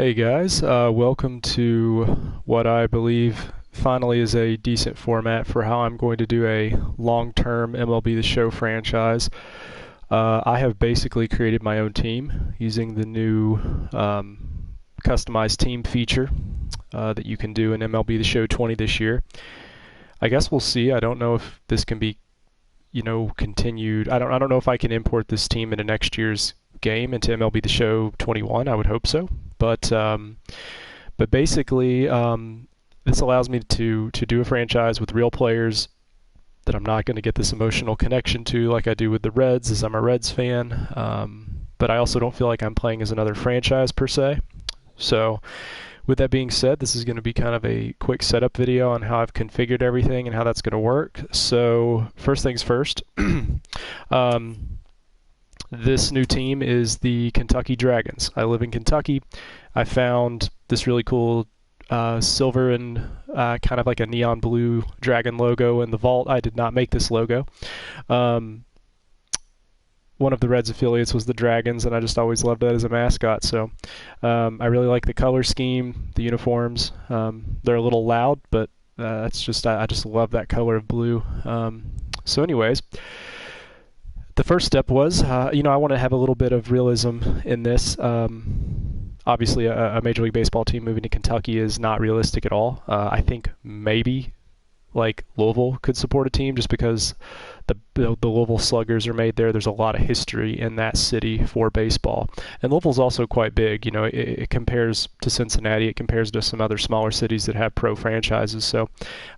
Hey guys, welcome to what I believe finally is a decent format for how I'm going to do a long-term MLB The Show franchise. I have basically created my own team using the new customized team feature that you can do in MLB The Show 20 this year. I guess we'll see. I don't know if this can be, continued. I don't know if I can import this team into next year's game into MLB The Show 21. I would hope so, but basically, this allows me to do a franchise with real players that I'm not going to get this emotional connection to like I do with the Reds, as I'm a Reds fan. But I also don't feel like I'm playing as another franchise per se. So, with that being said, this is going to be kind of a quick setup video on how I've configured everything and how that's going to work. So, first things first. This new team is the Kentucky Dragons. I live in Kentucky. I found this really cool silver and kind of like a neon blue dragon logo in the vault. I did not make this logo. One of the Reds affiliates was the Dragons, and I just always loved that as a mascot. So I really like the color scheme, the uniforms. They're a little loud, but that's just I just love that color of blue. So anyways, the first step was, I want to have a little bit of realism in this. Obviously, a Major League Baseball team moving to Kentucky is not realistic at all. I think maybe like Louisville could support a team just because the Louisville Sluggers are made there. There's a lot of history in that city for baseball. And Louisville's also quite big. It compares to Cincinnati. It compares to some other smaller cities that have pro franchises. So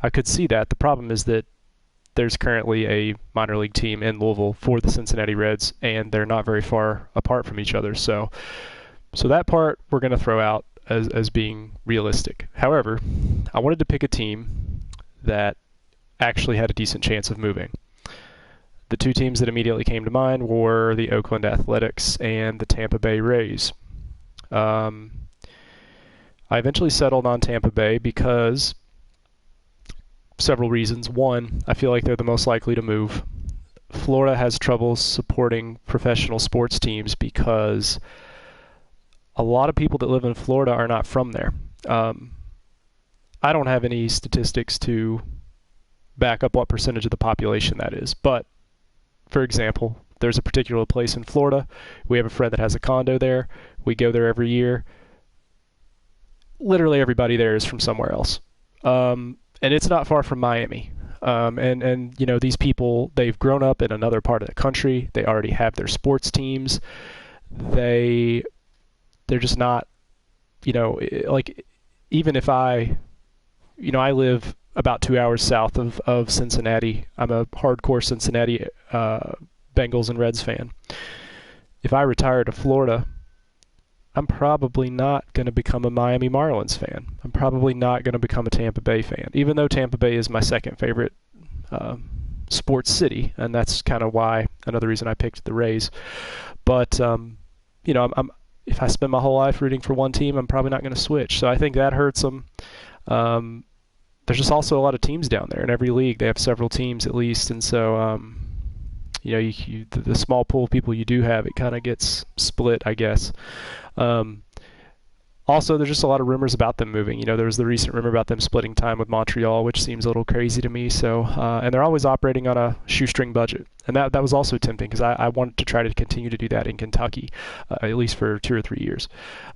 I could see that. The problem is that there's currently a minor league team in Louisville for the Cincinnati Reds, and they're not very far apart from each other. So that part we're going to throw out as being realistic. However, I wanted to pick a team that actually had a decent chance of moving. The two teams that immediately came to mind were the Oakland Athletics and the Tampa Bay Rays. I eventually settled on Tampa Bay because several reasons. One, I feel like they're the most likely to move. Florida has trouble supporting professional sports teams because a lot of people that live in Florida are not from there. I don't have any statistics to back up what percentage of the population that is. But, for example, there's a particular place in Florida. We have a friend that has a condo there. We go there every year. Literally everybody there is from somewhere else. And it's not far from Miami. And these people, they've grown up in another part of the country. They already have their sports teams. They're just not, like, even if I live about 2 hours south of Cincinnati. I'm a hardcore Cincinnati Bengals and Reds fan. If I retire to Florida, I'm probably not going to become a Miami Marlins fan. I'm probably not going to become a Tampa Bay fan, even though Tampa Bay is my second favorite sports city, and that's kind of why another reason I picked the Rays. But if I spend my whole life rooting for one team, I'm probably not going to switch. So I think that hurts them. There's just also a lot of teams down there in every league. They have several teams at least, and so the small pool of people you do have, it kind of gets split, I guess. Also, there's just a lot of rumors about them moving. There was the recent rumor about them splitting time with Montreal, which seems a little crazy to me. So, and they're always operating on a shoestring budget, and that was also tempting because I wanted to try to continue to do that in Kentucky, at least for 2 or 3 years.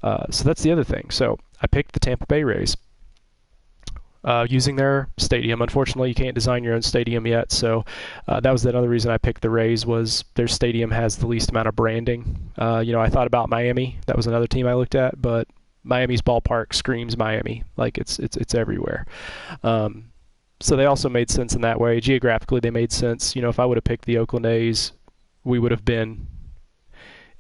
So that's the other thing. So I picked the Tampa Bay Rays. Using their stadium. Unfortunately, you can't design your own stadium yet, so that was another reason I picked the Rays, was their stadium has the least amount of branding. I thought about Miami. That was another team I looked at, but Miami's ballpark screams Miami. Like, it's everywhere. So they also made sense in that way. Geographically, they made sense. If I would have picked the Oakland A's, we would have been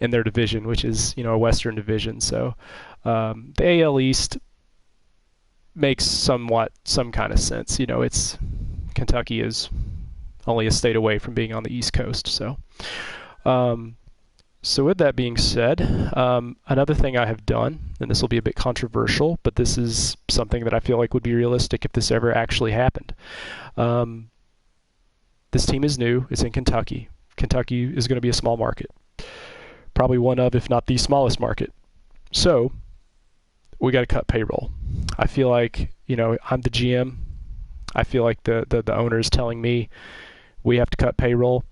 in their division, which is, a Western division. So the AL East makes some kind of sense. It's Kentucky is only a state away from being on the East Coast. So with that being said, another thing I have done, and this will be a bit controversial, but this is something that I feel like would be realistic if this ever actually happened. This team is new. It's in Kentucky. Kentucky is going to be a small market, probably one of, if not the smallest market. So we got to cut payroll. I feel like, I'm the GM. I feel like the owner is telling me we have to cut payroll.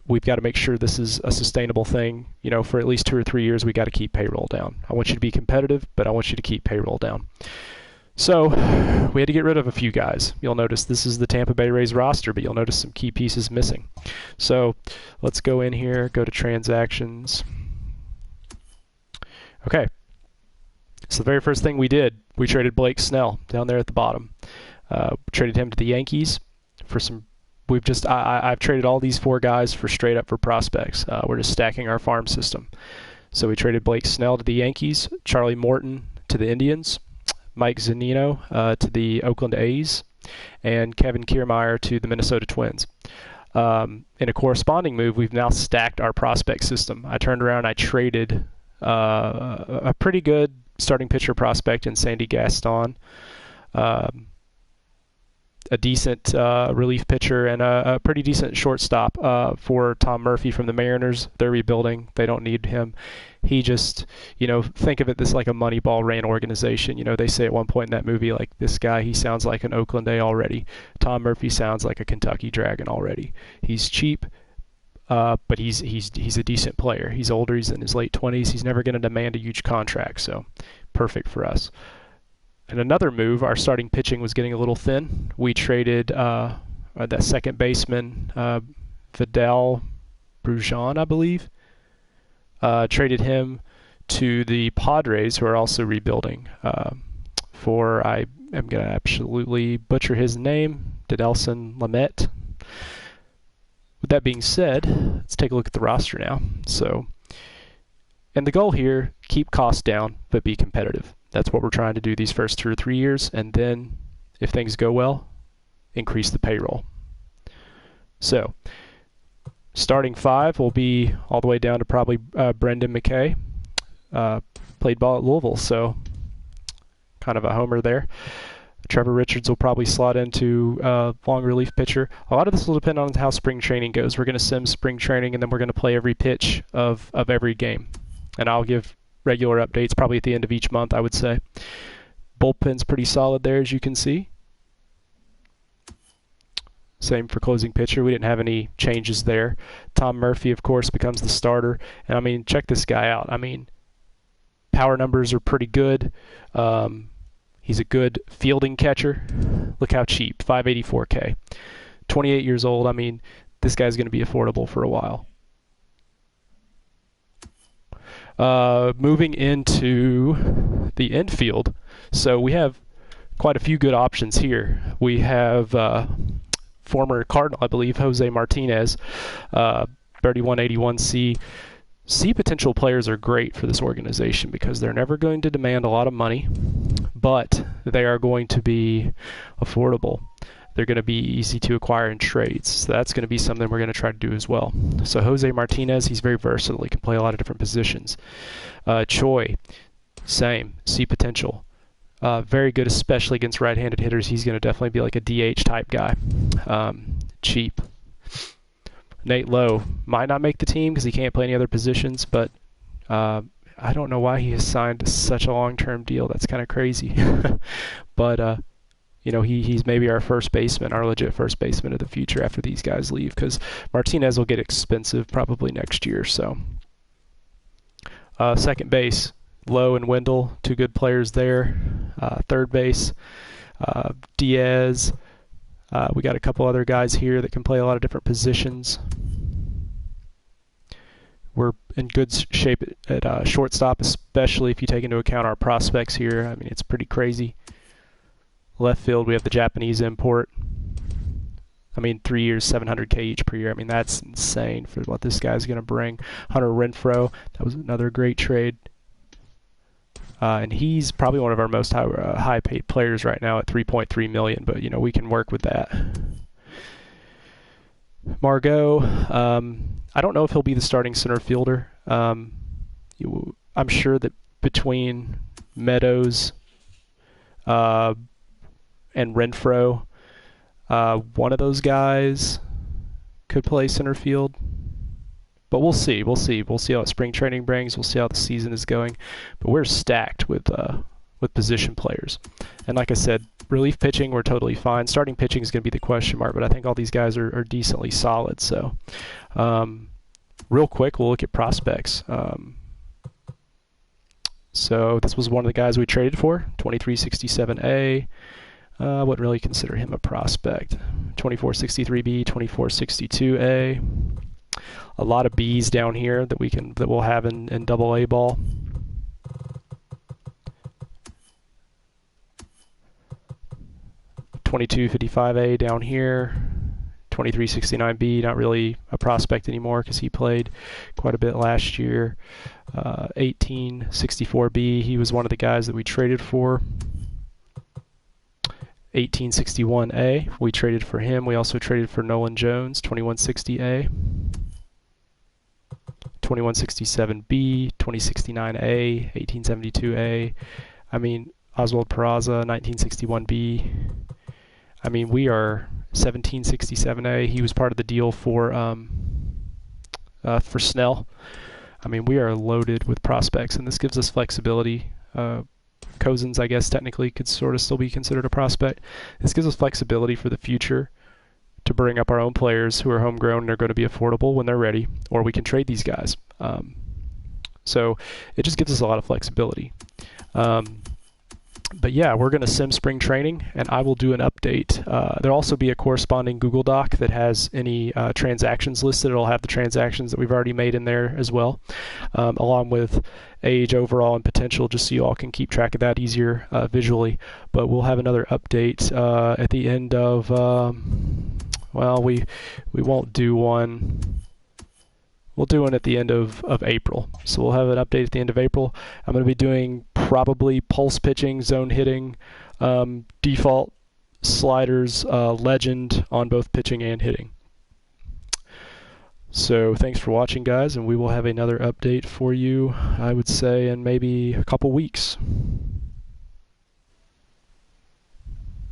We've got to make sure this is a sustainable thing. For at least 2 or 3 years, we got to keep payroll down. I want you to be competitive, but I want you to keep payroll down. So we had to get rid of a few guys. You'll notice this is the Tampa Bay Rays roster, but you'll notice some key pieces missing. So let's go in here, go to transactions. Okay. So the very first thing we did, we traded Blake Snell down there at the bottom. Traded him to the Yankees for some. I've traded all these 4 guys for straight up for prospects. We're just stacking our farm system. So we traded Blake Snell to the Yankees, Charlie Morton to the Indians, Mike Zunino to the Oakland A's, and Kevin Kiermaier to the Minnesota Twins. In a corresponding move, we've now stacked our prospect system. I turned around and I traded a pretty good starting pitcher prospect in Sandy Gaston, a decent relief pitcher, and a pretty decent shortstop for Tom Murphy from the Mariners. They're rebuilding. They don't need him. He just, think of it this like a Moneyball ran organization. They say at one point in that movie, like, this guy, he sounds like an Oakland A already. Tom Murphy sounds like a Kentucky Dragon already. He's cheap, but he's a decent player. He's older. He's in his late 20s. He's never going to demand a huge contract, so perfect for us. In another move, our starting pitching was getting a little thin. We traded that second baseman, Vidal Brujan, I believe. Traded him to the Padres, who are also rebuilding, for, I am going to absolutely butcher his name, Didelson Lamet. With that being said, let's take a look at the roster now. So, and the goal here, keep costs down, but be competitive. That's what we're trying to do these first 2 or 3 years, and then, if things go well, increase the payroll. So, starting 5 will be all the way down to probably Brendan McKay. Played ball at Louisville, so kind of a homer there. Trevor Richards will probably slot into long relief pitcher. A lot of this will depend on how spring training goes. We're going to sim spring training, and then we're going to play every pitch of every game. And I'll give regular updates probably at the end of each month, I would say. Bullpen's pretty solid there, as you can see. Same for closing pitcher. We didn't have any changes there. Tom Murphy, of course, becomes the starter. And, check this guy out. Power numbers are pretty good. He's a good fielding catcher. Look how cheap, $584K. 28 years old. This guy's going to be affordable for a while. Moving into the infield. So we have quite a few good options here. We have former Cardinal, I believe, Jose Martinez, 3181C. C potential players are great for this organization because they're never going to demand a lot of money, but they are going to be affordable. They're going to be easy to acquire in trades. So that's going to be something we're going to try to do as well. So Jose Martinez, he's very versatile. He can play a lot of different positions. Choi, same, C potential. Very good, especially against right-handed hitters. He's going to definitely be like a DH type guy. Cheap. Nate Lowe might not make the team because he can't play any other positions, but I don't know why he has signed such a long-term deal. That's kind of crazy. But, he's maybe our first baseman, our legit first baseman of the future after these guys leave, because Martinez will get expensive probably next year. So, second base, Lowe and Wendell, 2 good players there. Third base, Diaz. We got a couple other guys here that can play a lot of different positions. We're in good shape at shortstop, especially if you take into account our prospects here. It's pretty crazy. Left field, we have the Japanese import. 3 years, $700K each per year. That's insane for what this guy's going to bring. Hunter Renfroe, that was another great trade. And he's probably one of our most high-paid players right now at $3.3 million, but, we can work with that. Margot, I don't know if he'll be the starting center fielder. I'm sure that between Meadows and Renfroe, one of those guys could play center field. But we'll see. We'll see. We'll see how what spring training brings. We'll see how the season is going. But we're stacked with position players. And like I said, relief pitching, we're totally fine. Starting pitching is going to be the question mark, but I think all these guys are decently solid. So real quick, we'll look at prospects. So this was one of the guys we traded for, 2367A. I wouldn't really consider him a prospect. 2463B, 2462A. A lot of B's down here that we'll have in double A ball. .2255A down here. 2369B, not really a prospect anymore because he played quite a bit last year. 1864B, he was one of the guys that we traded for. 1861A, we traded for him. We also traded for Nolan Jones, 2160A. 2167B, 2069A, 1872A. I mean, Oswald Peraza, 1961B. I mean, we are 1767A. He was part of the deal for Snell. I mean, we are loaded with prospects, and this gives us flexibility. Cozens, I guess, technically could sort of still be considered a prospect. This gives us flexibility for the future to bring up our own players who are homegrown and are going to be affordable when they're ready, or we can trade these guys. So it just gives us a lot of flexibility. But yeah, we're going to sim spring training, and I will do an update. There'll also be a corresponding Google Doc that has any transactions listed. It'll have the transactions that we've already made in there as well, along with age, overall, and potential, just so you all can keep track of that easier visually. But we'll have another update at the end of, well, we won't do one. We'll do one at the end of April. So we'll have an update at the end of April. I'm going to be doing probably pulse pitching, zone hitting, default sliders, legend on both pitching and hitting. So thanks for watching, guys, and we will have another update for you, I would say, in maybe a couple weeks.